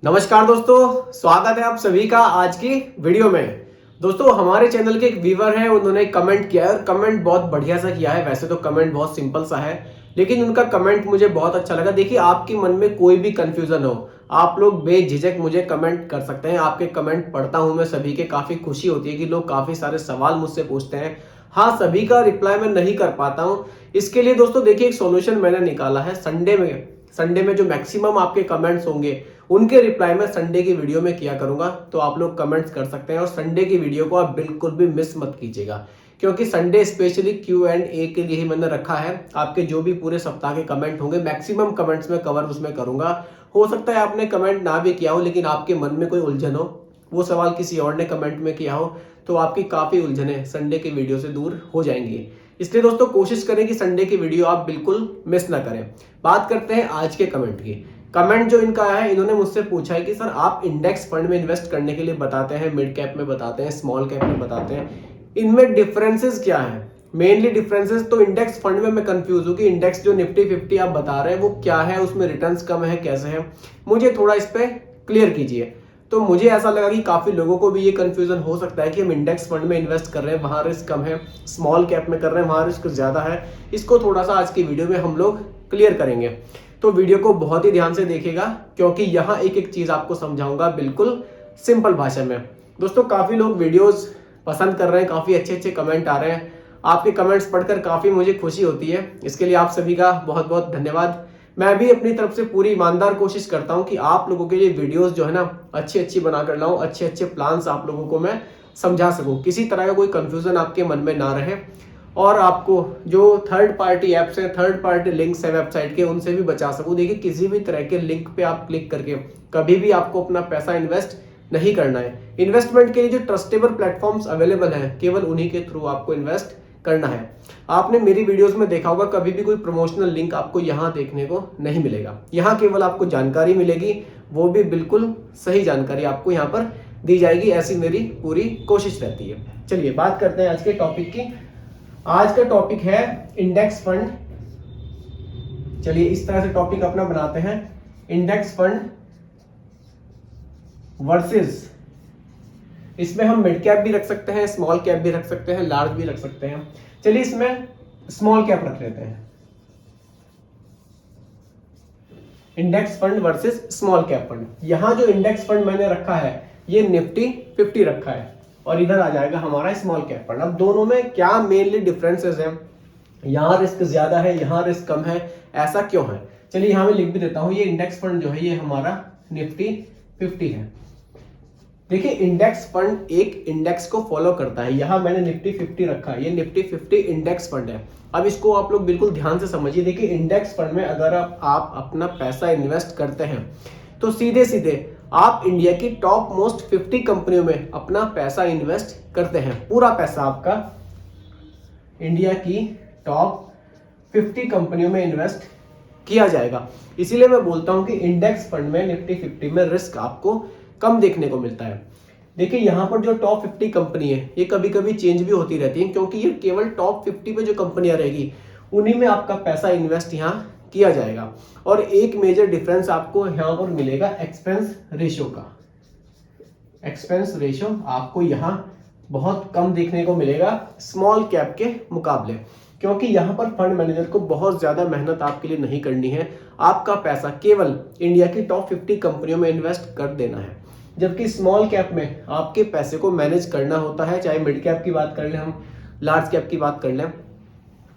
नमस्कार दोस्तों, स्वागत है आप सभी का आज की वीडियो में। दोस्तों, हमारे चैनल के एक व्यूअर हैं, उन्होंने कमेंट किया है और कमेंट बहुत बढ़िया सा किया है। वैसे तो कमेंट बहुत सिंपल सा है, लेकिन उनका कमेंट मुझे बहुत अच्छा लगा। देखिए, आपके मन में कोई भी कंफ्यूजन हो, आप लोग बेझिझक मुझे कमेंट कर सकते हैं। आपके कमेंट पढ़ता हूं मैं सभी के, काफी खुशी होती है कि लोग काफी सारे सवाल मुझसे पूछते हैं। हाँ, सभी का रिप्लाई मैं नहीं कर पाता हूं। इसके लिए दोस्तों देखिए, एक सॉल्यूशन मैंने निकाला है। संडे में जो मैक्सिमम आपके कमेंट्स होंगे उनके रिप्लाई मैं संडे की वीडियो में किया करूंगा, तो आप लोग कमेंट्स कर सकते हैं। और संडे की वीडियो को आप बिल्कुल भी मिस मत कीजिएगा, क्योंकि संडे स्पेशली Q&A के लिए ही मैंने रखा है। आपके जो भी पूरे सप्ताह के कमेंट होंगे, मैक्सिमम कमेंट्स में कवर उसमें करूंगा। हो सकता है आपने कमेंट ना भी किया हो, लेकिन आपके मन में कोई उलझन हो, वो सवाल किसी और ने कमेंट में किया हो, तो आपकी काफी उलझने संडे की वीडियो से दूर हो जाएंगी। इसलिए दोस्तों, कोशिश करें कि संडे की वीडियो आप बिल्कुल मिस ना करें। बात करते हैं आज के कमेंट की। कमेंट जो इनका आया है, इन्होंने मुझसे पूछा है कि सर आप इंडेक्स फंड में इन्वेस्ट करने के लिए बताते हैं, मिड कैप में बताते हैं, स्मॉल कैप में बताते हैं, इनमें डिफरेंसेस क्या है। मेनली डिफरेंसेस तो इंडेक्स फंड में मैं कंफ्यूज हूँ कि इंडेक्स जो निफ्टी 50 आप बता रहे हैं वो क्या है, उसमें रिटर्न्स कम है, कैसे है, मुझे थोड़ा इस पे क्लियर कीजिए। तो मुझे ऐसा लगा कि काफी लोगों को भी ये कंफ्यूजन हो सकता है कि हम इंडेक्स फंड में इन्वेस्ट कर रहे हैं, वहां रिस्क कम है, स्मॉल कैप में कर रहे हैं, वहां रिस्क ज्यादा है। इसको थोड़ा सा आज की वीडियो में हम लोग क्लियर करेंगे, तो वीडियो को बहुत ही ध्यान से देखिएगा, क्योंकि यहाँ एक एक चीज आपको समझाऊंगा बिल्कुल सिंपल भाषा में। दोस्तों, काफी लोग वीडियोस पसंद कर रहे हैं, काफी अच्छे अच्छे कमेंट आ रहे हैं। आपके कमेंट्स पढ़कर काफी मुझे खुशी होती है, इसके लिए आप सभी का बहुत बहुत धन्यवाद। मैं भी अपनी तरफ से पूरी ईमानदार कोशिश करता हूं कि आप लोगों के लिए वीडियोस जो है ना अच्छी अच्छी बना कर लाऊं, अच्छे अच्छे प्लान्स आप लोगों को मैं समझा सकूं, किसी तरह का कोई कंफ्यूजन आपके मन में ना रहे। और आपको जो थर्ड पार्टी एप्स है, थर्ड पार्टी लिंक्स है वेबसाइट के, उनसे भी बचा सकूं। देखिए, किसी भी तरह के लिंक पे आप क्लिक करके कभी भी आपको अपना पैसा इन्वेस्ट नहीं करना है। इन्वेस्टमेंट के लिए जो ट्रस्टेबल प्लेटफॉर्म्स अवेलेबल हैं, केवल उन्हीं के थ्रू आपको इन्वेस्ट करना है। आपने मेरी वीडियोस में देखा होगा, कभी भी कोई प्रमोशनल लिंक आपको यहाँ देखने को नहीं मिलेगा। यहाँ केवल आपको जानकारी मिलेगी, वो भी बिल्कुल सही जानकारी आपको यहाँ पर दी जाएगी, ऐसी मेरी पूरी कोशिश रहती है। चलिए बात करते हैं आज के टॉपिक की। आज का टॉपिक है इंडेक्स फंड। चलिए इस तरह से टॉपिक अपना बनाते हैं, इंडेक्स फंड वर्सेस, इसमें हम मिड कैप भी रख सकते हैं, स्मॉल कैप भी रख सकते हैं, लार्ज भी रख सकते हैं। चलिए इसमें स्मॉल कैप रख लेते हैं, index fund versus small cap fund. यहां जो इंडेक्स फंड मैंने रखा है ये निफ्टी 50 रखा है, और इधर आ जाएगा हमारा स्मॉल कैप फंड। अब दोनों में क्या मेनली डिफरेंसेस हैं, यहाँ रिस्क ज्यादा है, यहाँ रिस्क कम है, ऐसा क्यों है। चलिए यहाँ मैं लिख भी देता हूं, ये इंडेक्स फंड जो है ये हमारा निफ्टी 50 है। देखिए, इंडेक्स फंड एक इंडेक्स को फॉलो करता है। यहां मैंने निफ्टी 50 रखा है, ये निफ्टी 50 इंडेक्स फंड है। अब इसको आप लोग बिल्कुल ध्यान से समझिए। देखिए, इंडेक्स फंड में अगर आप अपना पैसा इन्वेस्ट करते हैं, तो सीधे सीधे आप इंडिया की टॉप मोस्ट 50 कंपनियों में अपना पैसा इन्वेस्ट करते हैं। पूरा पैसा आपका इंडिया की टॉप 50 कंपनियों में इन्वेस्ट किया जाएगा। इसीलिए मैं बोलता हूं कि इंडेक्स फंड में निफ्टी 50 में रिस्क आपको कम देखने को मिलता है। देखिए, यहां पर जो टॉप 50 कंपनी है ये कभी कभी चेंज भी होती रहती है, क्योंकि ये केवल टॉप 50 पे जो कंपनियां रहेगी उन्हीं में आपका पैसा इन्वेस्ट यहां किया जाएगा। और एक मेजर डिफरेंस आपको यहां पर मिलेगा एक्सपेंस रेशियो का। एक्सपेंस रेशियो आपको यहां बहुत कम देखने को मिलेगा स्मॉल कैप के मुकाबले, क्योंकि यहां पर फंड मैनेजर को बहुत ज्यादा मेहनत आपके लिए नहीं करनी है। आपका पैसा केवल इंडिया की टॉप 50 कंपनियों में इन्वेस्ट कर देना है, जबकि स्मॉल कैप में आपके पैसे को मैनेज करना होता है। चाहे मिड कैप की बात कर लें, हम लार्ज कैप की बात कर लें,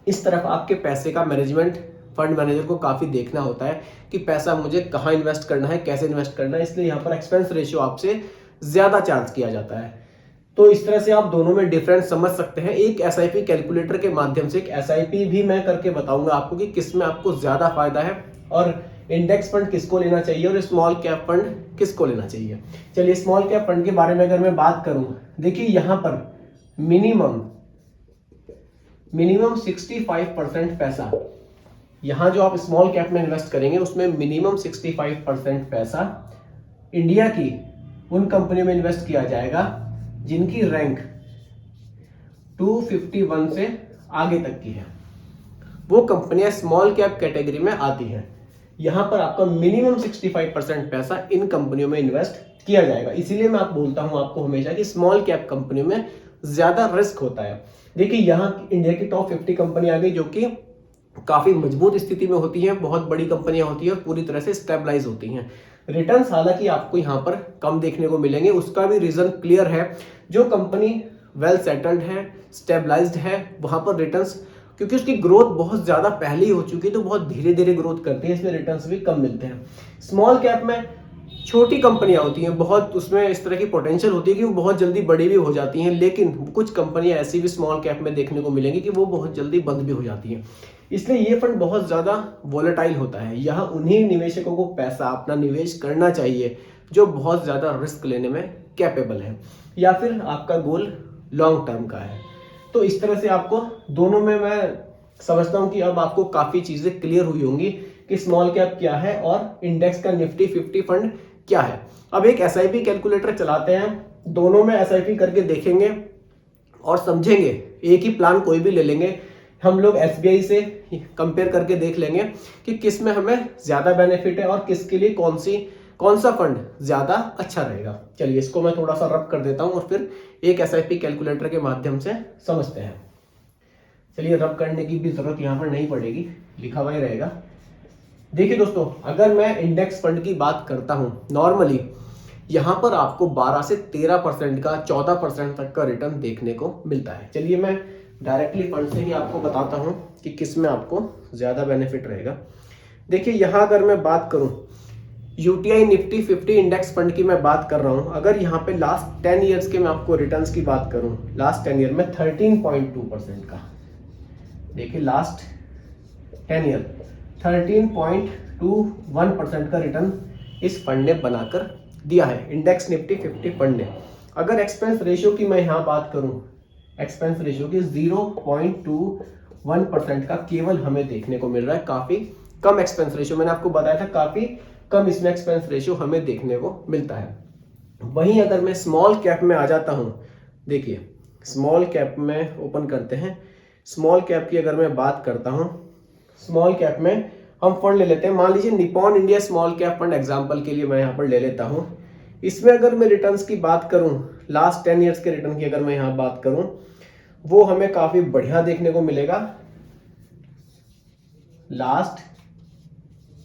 इस तरफ आपके पैसे का मैनेजमेंट फंड मैनेजर को काफी देखना होता है कि पैसा मुझे कहाँ इन्वेस्ट करना है, कैसे इन्वेस्ट करना है। इसलिए यहाँ पर एक्सपेंस रेशियो आपसे ज्यादा चार्ज किया जाता है। तो इस तरह से आप दोनों में डिफरेंस समझ सकते हैं। एक एसआईपी कैलकुलेटर के माध्यम से एक एसआईपी भी मैं करके बताऊंगा आपको कि किसमें आपको ज्यादा फायदा है, और इंडेक्स फंड किसको लेना चाहिए और स्मॉल कैप फंड किसको लेना चाहिए। चलिए, स्मॉल कैप फंड के बारे में अगर मैं बात करूं, देखिए यहां पर मिनिमम 65% पैसा, यहां जो आप स्मॉल कैप में इन्वेस्ट करेंगे उसमें मिनिमम 65% पैसा इंडिया की उन कंपनियों में इन्वेस्ट किया जाएगा जिनकी रैंक 251 से आगे तक की है। वो कंपनियां स्मॉल कैप कैटेगरी में आती हैं। यहाँ पर आपका मिनिमम 65% पैसा इन कंपनियों में इन्वेस्ट किया जाएगा। इसीलिए मैं बोलता हूँ आपको हमेशा कि स्मॉल कैप कंपनियों में ज्यादा रिस्क होता है। देखिए यहाँ इंडिया की टॉप 50 कंपनी आ गई जो कि काफी मजबूत स्थिति में होती हैं, बहुत बड़ी कंपनियां होती हैं और पूरी तरह से स्टेबलाइज होती हैं। रिटर्न्स हालांकि आपको यहाँ पर कम देखने को मिलेंगे, उसका भी रीजन क्लियर है। जो कंपनी वेल सेटल्ड है, स्टेबलाइज्ड है, वहां पर रिटर्न्स, क्योंकि उसकी ग्रोथ बहुत ज्यादा पहले ही हो चुकी है तो बहुत धीरे धीरे ग्रोथ करती है, इसमें रिटर्न्स भी कम मिलते हैं। स्मॉल कैप में छोटी कंपनियां होती हैं, बहुत उसमें इस तरह की पोटेंशियल होती है कि वो बहुत जल्दी बड़ी भी हो जाती हैं, लेकिन कुछ कंपनियां ऐसी भी स्मॉल कैप में देखने को मिलेंगी कि वो बहुत जल्दी बंद भी हो जाती हैं। इसलिए ये फंड बहुत ज़्यादा वॉलेटाइल होता है। यहाँ उन्हीं निवेशकों को पैसा अपना निवेश करना चाहिए जो बहुत ज़्यादा रिस्क लेने में कैपेबल है या फिर आपका गोल लॉन्ग टर्म का है। तो इस तरह से आपको दोनों में मैं समझता हूँ कि अब आपको काफ़ी चीज़ें क्लियर हुई होंगी कि स्मॉल कैप क्या है और इंडेक्स का निफ्टी 50 फंड क्या है। अब एक SIP कैलकुलेटर चलाते हैं, दोनों में SIP करके देखेंगे और समझेंगे। एक ही प्लान कोई भी ले लेंगे, हम लोग SBI से कंपेयर करके देख लेंगे कि किस में हमें ज्यादा बेनिफिट है और किसके लिए कौन सा फंड ज्यादा अच्छा रहेगा। चलिए इसको मैं थोड़ा सा रब कर देता हूं और फिर एक SIP कैलकुलेटर के माध्यम से समझते हैं। चलिए रब करने की भी जरूरत यहाँ पर नहीं पड़ेगी, लिखा हुआ ही रहेगा। देखिए दोस्तों, अगर मैं इंडेक्स फंड की बात करता हूं, नॉर्मली यहां पर आपको 12 से 13% का 14% तक का रिटर्न देखने को मिलता है। चलिए मैं डायरेक्टली फंड से ही आपको बताता हूं कि किस में आपको ज्यादा बेनिफिट रहेगा। देखिए यहां अगर मैं बात करूं UTI निफ्टी 50 इंडेक्स फंड की मैं बात कर रहा हूं, अगर यहां पे लास्ट 10 इयर्स के मैं आपको रिटर्न्स की बात करूं, लास्ट 10 ईयर में 13.2% का, देखिए लास्ट 10 ईयर 13.21% का रिटर्न इस फंड ने बनाकर दिया है, इंडेक्स निफ्टी 50 फंड ने। अगर एक्सपेंस रेशियो की मैं यहाँ बात करूं, एक्सपेंस रेशियो की 0.21% का केवल हमें देखने को मिल रहा है। काफी कम एक्सपेंस रेशियो, मैंने आपको बताया था काफी कम इसमें एक्सपेंस रेशियो हमें देखने को मिलता है। वहीं अगर मैं स्मॉल कैप में आ जाता हूं, देखिए स्मॉल कैप में ओपन करते हैं, स्मॉल कैप की अगर मैं बात करता हूं, स्मॉल कैप में हम फंड ले लेते हैं, मान लीजिए Nippon India small cap fund example के लिए मैं यहाँ पर ले लेता हूँ। इसमें अगर मैं रिटर्न्स की बात करूँ, लास्ट 10 इयर्स के रिटर्न की अगर मैं यहाँ बात करूँ, वो हमें काफी बढ़िया देखने को मिलेगा। लास्ट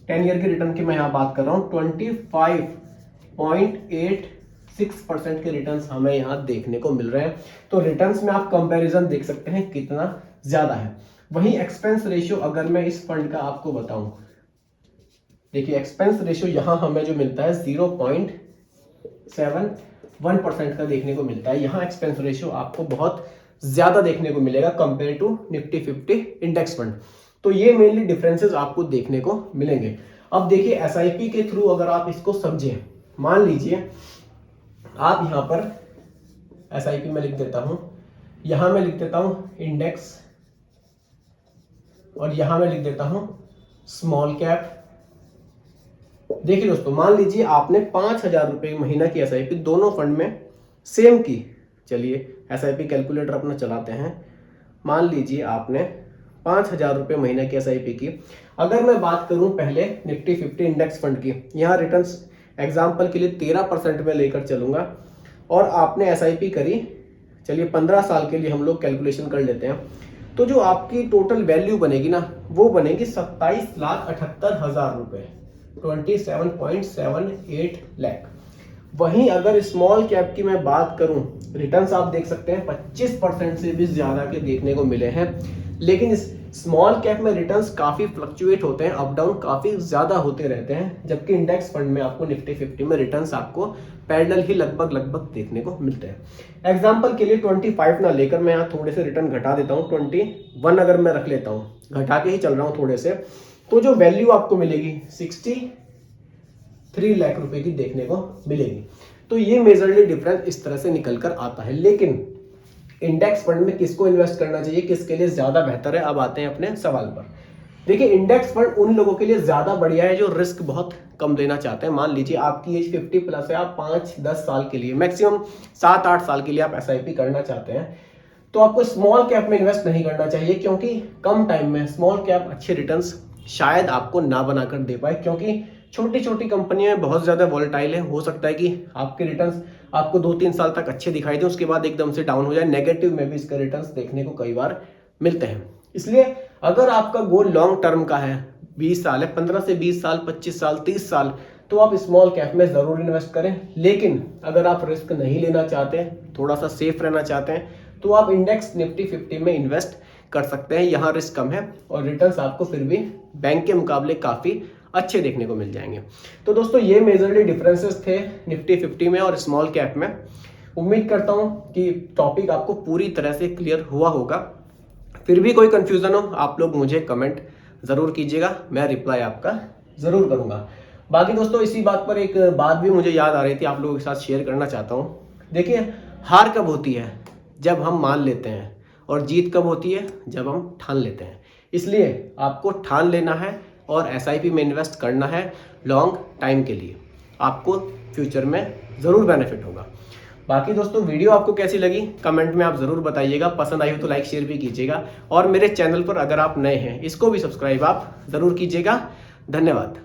10 ईयर के रिटर्न की मैं यहाँ बात कर रहा हूँ, 25.86% के रिटर्न्स हमें यहाँ देखने को मिल रहे हैं। तो रिटर्न्स में आप कंपैरिजन देख सकते हैं कितना ज्यादा है। वहीं एक्सपेंस रेशियो अगर मैं इस फंड का आपको बताऊं, देखिए एक्सपेंस रेशियो यहां हमें जो मिलता है 0.71% का देखने को मिलता है। यहां एक्सपेंस रेशियो आपको बहुत ज्यादा देखने को मिलेगा compare to Nifty 50 index fund. तो ये मेनली डिफरेंसेस आपको देखने को मिलेंगे। अब देखिए SIP के थ्रू अगर आप इसको समझें, मान लीजिए आप यहां पर SIP में लिख देता हूं, यहां मैं लिख देता हूं इंडेक्स और यहां मैं लिख देता हूं स्मॉल कैप। देखिए दोस्तों, मान लीजिए आपने 5,000 रुपए महीना की SIP दोनों फंड में सेम की। चलिए SIP कैलकुलेटर अपना चलाते हैं। मान लीजिए आपने 5,000 रुपए महीना की SIP की। अगर मैं बात करूं पहले निफ्टी 50 इंडेक्स फंड की, यहां रिटर्न्स एग्जांपल के लिए 13% में लेकर चलूंगा और आपने SIP करी, चलिए 15 साल के लिए हम लोग कैलकुलेशन कर लेते हैं, तो जो आपकी टोटल वैल्यू बनेगी ना, वो बनेगी 27,78,000 रुपए, 27.78 लाख। वहीं अगर स्मॉल कैप की मैं बात करूं, रिटर्न्स आप देख सकते हैं 25% से भी ज्यादा के देखने को मिले हैं। लेकिन इस स्मॉल कैप में रिटर्न्स काफी फ्लक्चुएट होते हैं, अप डाउन काफी ज्यादा होते रहते हैं, जबकि इंडेक्स फंड में आपको निफ्टी 50 में रिटर्न्स आपको पैरेलल ही लगभग देखने को मिलते हैं। एग्जांपल के लिए 25 ना लेकर मैं यहाँ थोड़े से रिटर्न घटा देता हूँ, 21 अगर मैं रख लेता हूँ, घटा के ही चल रहा हूँ थोड़े से, तो जो वैल्यू आपको मिलेगी 63 लाख रुपए की देखने को मिलेगी। तो ये मेजरली डिफरेंस इस तरह से निकल कर आता है। लेकिन इंडेक्स फंड में किसको इन्वेस्ट करना चाहिए, किसके लिए ज्यादा बेहतर है, अब आते हैं अपने सवाल पर। देखिए इंडेक्स फंड उन लोगों के लिए ज्यादा बढ़िया है जो रिस्क बहुत कम लेना चाहते हैं। मान लीजिए आपकी एज 50 प्लस है, आप 5-10 साल के लिए, मैक्सिमम 7-8 साल के लिए आप SIP करना चाहते हैं, तो आपको स्मॉल कैप में इन्वेस्ट नहीं करना चाहिए, क्योंकि कम टाइम में स्मॉल कैप अच्छे रिटर्न्स शायद आपको ना बनाकर दे पाए, क्योंकि छोटी छोटी कंपनियां बहुत ज़्यादा वॉलेटाइल है। हो सकता है कि आपके रिटर्न्स आपको 2-3 साल तक अच्छे दिखाई दें, उसके बाद एकदम से डाउन हो जाए। नेगेटिव में भी इसके रिटर्न्स देखने को कई बार मिलते हैं। इसलिए अगर आपका गोल लॉन्ग टर्म का है, 20 साल है, 15 से 20 साल, 25 साल, 30 साल, तो आप स्मॉल कैप में ज़रूर इन्वेस्ट करें। लेकिन अगर आप रिस्क नहीं लेना चाहते, थोड़ा सा सेफ रहना चाहते हैं, तो आप इंडेक्स निफ्टी 50 में इन्वेस्ट कर सकते हैं। यहाँ रिस्क कम है और रिटर्न्स आपको फिर भी बैंक के मुकाबले काफ़ी अच्छे देखने को मिल जाएंगे। तो दोस्तों ये मेजरली डिफरेंसेस थे निफ्टी 50 में और स्मॉल कैप में। उम्मीद करता हूँ कि टॉपिक आपको पूरी तरह से क्लियर हुआ होगा। फिर भी कोई कंफ्यूजन हो आप लोग मुझे कमेंट ज़रूर कीजिएगा, मैं रिप्लाई आपका ज़रूर करूँगा। बाकी दोस्तों इसी बात पर एक बात भी मुझे याद आ रही थी, आप लोगों के साथ शेयर करना चाहता हूँ। देखिए, हार कब होती है? जब हम मान लेते हैं, और जीत कब होती है? जब हम ठान लेते हैं। इसलिए आपको ठान लेना है और SIP में इन्वेस्ट करना है लॉन्ग टाइम के लिए। आपको फ्यूचर में ज़रूर बेनिफिट होगा। बाकी दोस्तों वीडियो आपको कैसी लगी कमेंट में आप ज़रूर बताइएगा। पसंद आई हो तो लाइक शेयर भी कीजिएगा, और मेरे चैनल पर अगर आप नए हैं इसको भी सब्सक्राइब आप ज़रूर कीजिएगा। धन्यवाद।